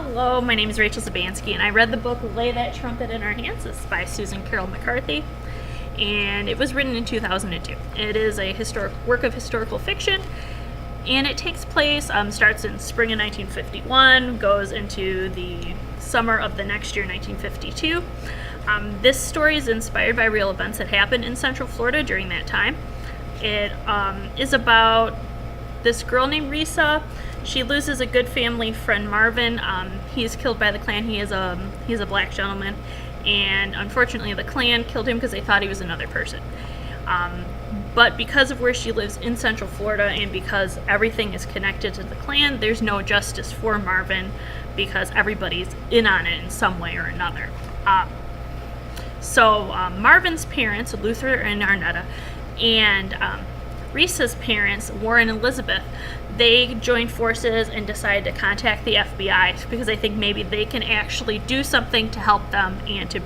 Hello, my name is Rachel Dzbanski, and I read the book Lay That Trumpet in Our Hands. This is by Susan Carol McCarthy, and it was written in 2002. It is a work of historical fiction, and it takes place, starts in spring of 1951, goes into the summer of the next year, 1952. This story is inspired by real events that happened in Central Florida during that time. It is about this girl named Risa. She loses a good family friend, Marvin. He's killed by the Klan. He's a black gentleman, and unfortunately the Klan killed him because they thought he was another person. But because of where she lives in Central Florida and because everything is connected to the Klan, there's no justice for Marvin because everybody's in on it in some way or another. So Marvin's parents, Luther and Arnetta, and Risa's parents, Warren and Elizabeth, they joined forces and decided to contact the FBI because they think maybe they can actually do something to help them and to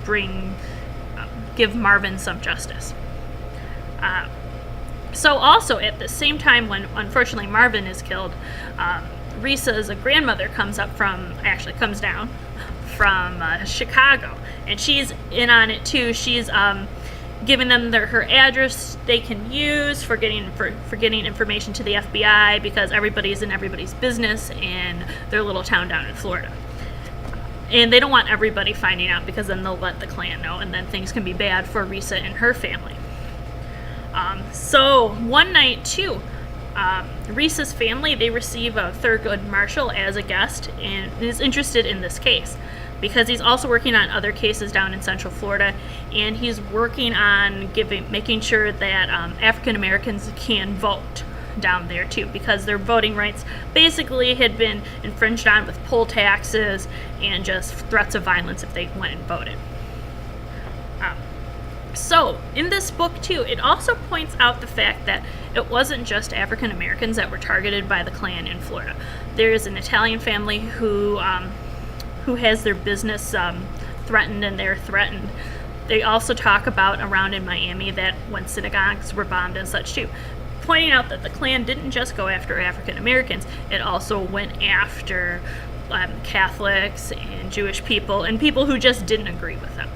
give Marvin some justice. So also at the same time when unfortunately Marvin is killed, Risa's grandmother comes down from Chicago, and she's in on it too. She's giving them her address they can use for getting information to the FBI because everybody's in everybody's business in their little town down in Florida. And they don't want everybody finding out because then they'll let the Klan know, and then things can be bad for Risa and her family. So one night too, Risa's family, they receive a Thurgood Marshall as a guest and is interested in this case because he's also working on other cases down in Central Florida, and he's working on making sure that African Americans can vote down there too, because their voting rights basically had been infringed on with poll taxes and just threats of violence if they went and voted. So in this book too, it also points out the fact that it wasn't just African Americans that were targeted by the Klan in Florida. There is an Italian family who has their business threatened, and they're threatened. They also talk about around in Miami that when synagogues were bombed and such too, pointing out that the Klan didn't just go after African Americans, it also went after Catholics and Jewish people and people who just didn't agree with them.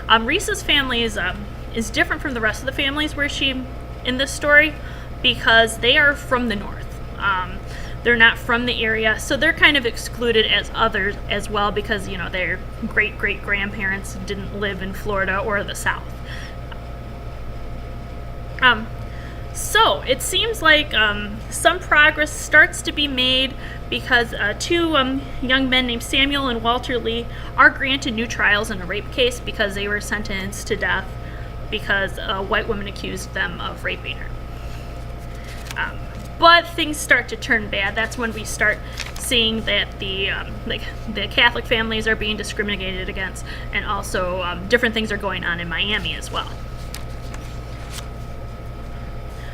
Risa's family is different from the rest of the families in this story because they are from the north. They're not from the area, so they're kind of excluded as others as well because, their great-great-grandparents didn't live in Florida or the South. So it seems like some progress starts to be made because two young men named Samuel and Walter Lee are granted new trials in a rape case because they were sentenced to death because a white woman accused them of raping her. But things start to turn bad. That's when we start seeing that the Catholic families are being discriminated against, and also different things are going on in Miami as well.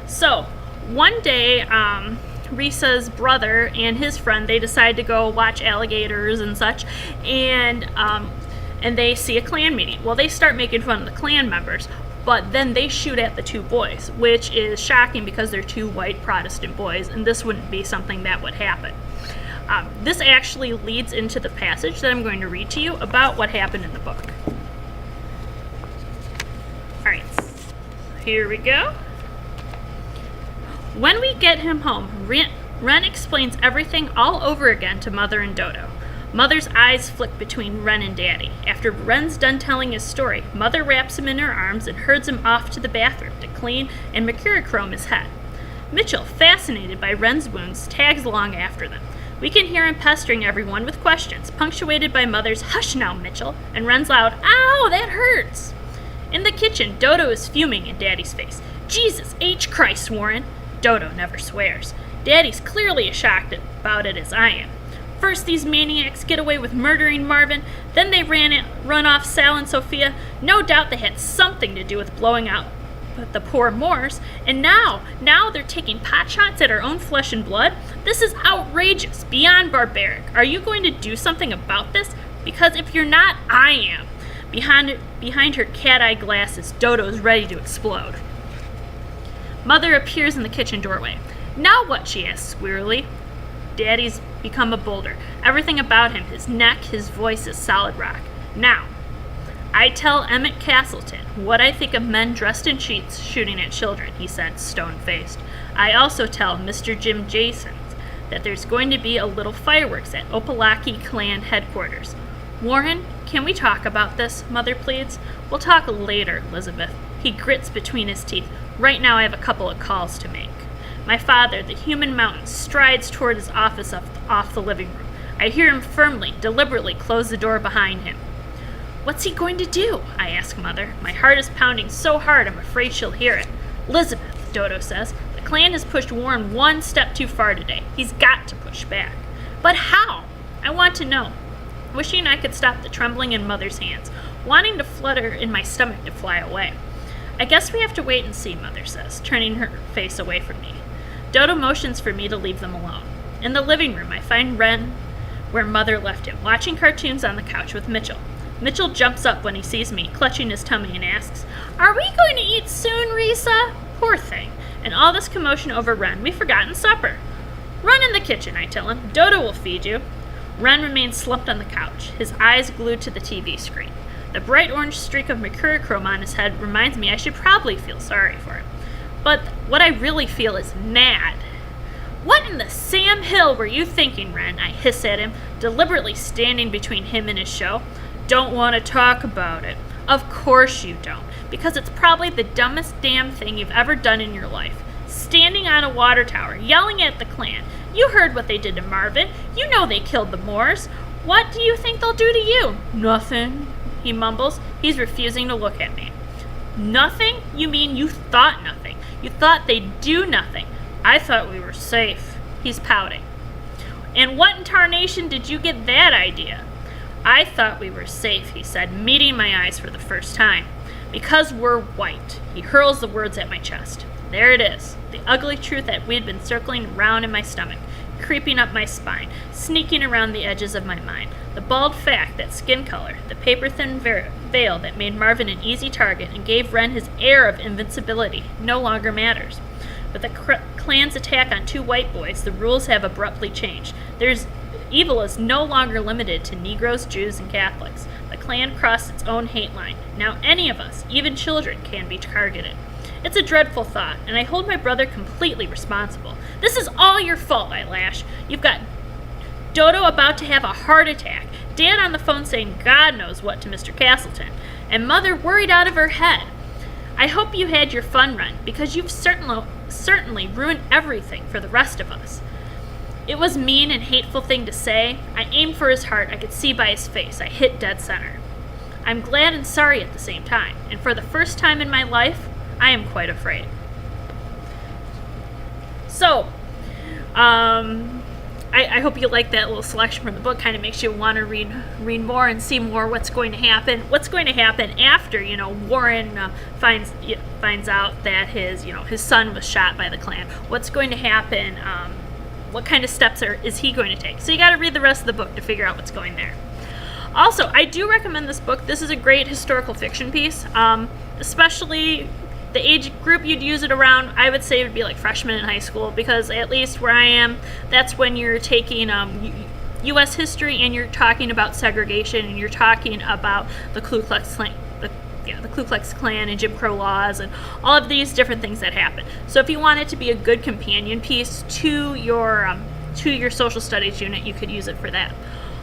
So one day, Risa's brother and his friend, they decide to go watch alligators and such, and they see a Klan meeting. Well, they start making fun of the Klan members, but then they shoot at the two boys, which is shocking because they're two white Protestant boys, and this wouldn't be something that would happen. This actually leads into the passage that I'm going to read to you about what happened in the book. All right, here we go. When we get him home, Wren explains everything all over again to Mother and Dodo. Mother's eyes flick between Wren and Daddy. After Wren's done telling his story, Mother wraps him in her arms and herds him off to the bathroom to clean and mercurochrome his head. Mitchell, fascinated by Wren's wounds, tags along after them. We can hear him pestering everyone with questions, punctuated by Mother's "Hush now, Mitchell," and Wren's loud "Ow, that hurts!" In the kitchen, Dodo is fuming in Daddy's face. "Jesus H. Christ, Warren!" Dodo never swears. Daddy's clearly as shocked about it as I am. First these maniacs get away with murdering Marvin, then they run off Sal and Sophia. No doubt they had something to do with blowing out the poor Moors, and now they're taking pot shots at our own flesh and blood? This is outrageous, beyond barbaric. Are you going to do something about this? Because if you're not, I am. Behind her cat-eye glasses, Dodo's ready to explode. Mother appears in the kitchen doorway. Now what? She asks wearily. Daddy's become a boulder. Everything about him, his neck, his voice, is solid rock. Now, I tell Emmett Castleton what I think of men dressed in sheets shooting at children, he said, stone-faced. I also tell Mr. Jim Jasons that there's going to be a little fireworks at Opalaki Clan headquarters. Warren, can we talk about this? Mother pleads. We'll talk later, Elizabeth. He grits between his teeth. Right now I have a couple of calls to make. My father, the human mountain, strides toward his office off the living room. I hear him firmly, deliberately close the door behind him. What's he going to do? I ask Mother. My heart is pounding so hard I'm afraid she'll hear it. Elizabeth, Dodo says, the Klan has pushed Warren one step too far today. He's got to push back. But how? I want to know. Wishing I could stop the trembling in Mother's hands, wanting to flutter in my stomach to fly away. I guess we have to wait and see, Mother says, turning her face away from me. Dodo motions for me to leave them alone. In the living room, I find Ren where Mother left him, watching cartoons on the couch with Mitchell. Mitchell jumps up when he sees me, clutching his tummy, and asks, Are we going to eat soon, Risa? Poor thing. And all this commotion over Ren, we've forgotten supper. Run in the kitchen, I tell him. Dodo will feed you. Ren remains slumped on the couch, his eyes glued to the TV screen. The bright orange streak of mercurochrome on his head reminds me I should probably feel sorry for him. But what I really feel is mad. What in the Sam Hill were you thinking, Ren? I hiss at him, deliberately standing between him and his show. Don't want to talk about it. Of course you don't, because it's probably the dumbest damn thing you've ever done in your life. Standing on a water tower, yelling at the Klan. You heard what they did to Marvin. You know they killed the Moors. What do you think they'll do to you? Nothing, he mumbles. He's refusing to look at me. Nothing? You mean you thought nothing? You thought they'd do nothing. I thought we were safe. He's pouting. And what in tarnation did you get that idea? I thought we were safe, he said, meeting my eyes for the first time. Because we're white. He hurls the words at my chest. There it is, the ugly truth that we'd been circling round in my stomach, creeping up my spine, sneaking around the edges of my mind. The bald fact that skin color, the paper-thin veil that made Marvin an easy target and gave Ren his air of invincibility, no longer matters. With the Klan's attack on 2 white boys, the rules have abruptly changed. Evil is no longer limited to Negroes, Jews, and Catholics. The Klan crossed its own hate line. Now any of us, even children, can be targeted. It's a dreadful thought, and I hold my brother completely responsible. This is all your fault, I lash. You've got Dodo about to have a heart attack, Dad on the phone saying God knows what to Mr. Castleton, and Mother worried out of her head. I hope you had your fun run, because you've certainly ruined everything for the rest of us. It was mean and hateful thing to say. I aimed for his heart. I could see by his face. I hit dead center. I'm glad and sorry at the same time, and for the first time in my life, I am quite afraid. So, I hope you like that little selection from the book. Kind of makes you want to read more and see more what's going to happen. What's going to happen after, Warren finds out that his son was shot by the Klan. What's going to happen? What kind of steps is he going to take? So you got to read the rest of the book to figure out what's going there. Also, I do recommend this book. This is a great historical fiction piece, especially the age group you'd use it around. I would say it would be like freshmen in high school, because at least where I am, that's when you're taking U.S. history and you're talking about segregation and you're talking about the Ku Klux Klan. The Ku Klux Klan and Jim Crow laws and all of these different things that happen. So if you want it to be a good companion piece to your social studies unit, you could use it for that.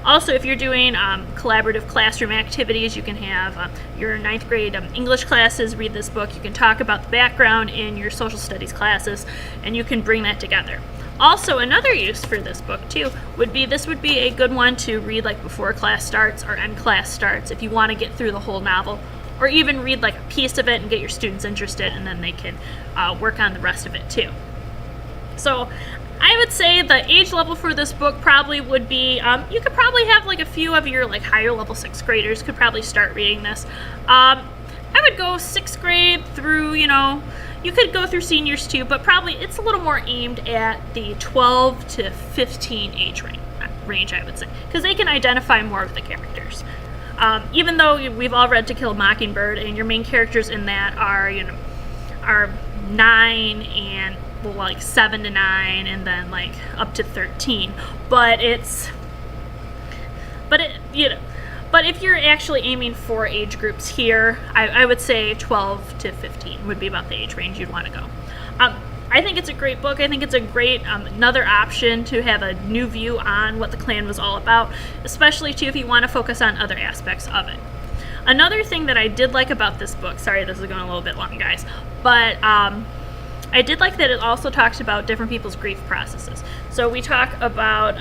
Also, if you're doing collaborative classroom activities, you can have your 9th grade English classes read this book. You can talk about the background in your social studies classes, and you can bring that together. Also, another use for this book, too, would be a good one to read like before class starts or end class starts if you want to get through the whole novel. Or even read like a piece of it and get your students interested, and then they can work on the rest of it too. So I would say the age level for this book probably would be, you could probably have like a few of your like higher level 6th graders could probably start reading this. I would go 6th grade through, you could go through seniors too, but probably it's a little more aimed at the 12 to 15 age range, I would say, because they can identify more of the characters. Even though we've all read To Kill a Mockingbird, and your main characters in that are 9 and like 7 to 9 and then like up to 13. But if you're actually aiming for age groups here, I would say 12 to 15 would be about the age range you'd want to go. I think it's a great book. I think it's a great another option to have a new view on what the Klan was all about, especially too if you want to focus on other aspects of it. Another thing that I did like about this book, sorry this is going a little bit long, guys, but I did like that it also talks about different people's grief processes. So we talk about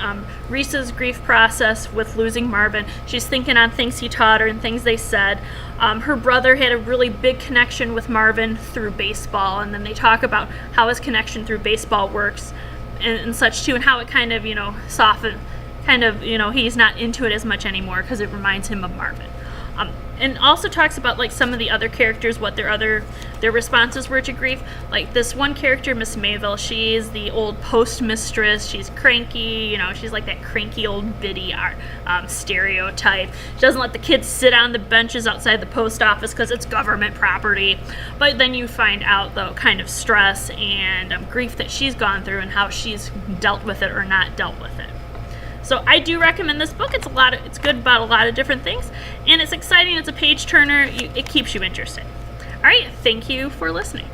Reese's grief process with losing Marvin. She's thinking on things he taught her and things they said. Her brother had a really big connection with Marvin through baseball, and then they talk about how his connection through baseball works and such too, and how it kind of, softened, he's not into it as much anymore because it reminds him of Marvin. And also talks about like some of the other characters, what their responses were to grief. Like this one character, Miss Mayville, she's the old postmistress. She's cranky, she's like that cranky old biddy stereotype. She doesn't let the kids sit on the benches outside the post office because it's government property. But then you find out the kind of stress and grief that she's gone through and how she's dealt with it or not dealt with it. So I do recommend this book. It's good about a lot of different things, and it's exciting. It's a page turner. It keeps you interested. All right, thank you for listening.